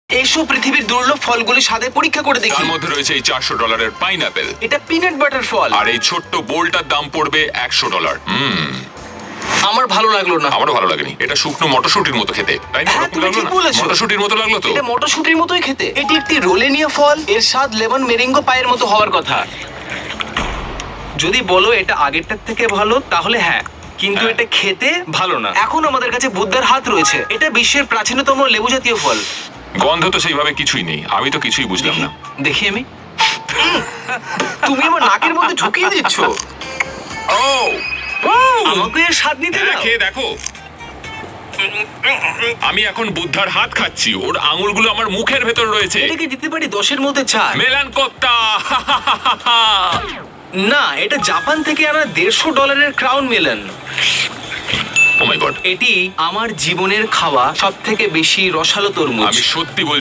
এসো পৃথিবীর দুর্লভ ফলগুলি স্বাদে পরীক্ষা করে দেখি। তার মধ্যে রয়েছে এই $400 পাইনাপেল, এটা পিনাট বাটার ফল। আর এই ছোট্ট বোলটার দাম পড়বে $100। আমার ভালো লাগলো না। আমারও ভালো লাগেনি। এটা শুকনো মটরশুটির মতো খেতে, তাই না? হ্যাঁ, ওরকম তুমি লাগলো ঠিক না? বলেছো। মটরশুটির মতো লাগলো তো। এটা মটরশুটির মতোই খেতে। এটি একটি রোলেনিয়া ফল, এর স্বাদ লেমন মেরিঙ্গো পায়ের মতো হওয়ার কথা। যদি বলো এটা আগেরটার থেকে ভালো তাহলে হ্যাঁ, কিন্তু হ্যাঁ। এটা খেতে ভালো না। এখন আমাদের কাছে বুদ্ধার হাত রয়েছে। এটা বিশ্বের প্রাচীনতম লেবু জাতীয় ফল। গন্ধ তো সেইভাবে কিছুই নেই, আমি তো কিছুই বুঝলাম দেখি না। দেখি আমি। তুমি আমার নাকের মধ্যে ঢুকিয়ে দিচ্ছ। ও আমাকে এর স্বাদ নিতে হ্যাঁ, দাও। খেয়ে দেখো। আমি এখন বুদ্ধার হাত খাচ্ছি, ওর আঙুলগুলো আমার মুখের ভেতর রয়েছে। এটাকে দিতে পারি 10-এর মধ্যে 4। মেলান কোত্তা। না, এটা জাপান থেকে আনা $150 ক্রাউন মেলন। ও মাই গড, এটি আমার জীবনের খাওয়া সব থেকে বেশি রসালো তরমুজ। আমি সত্যি বলছি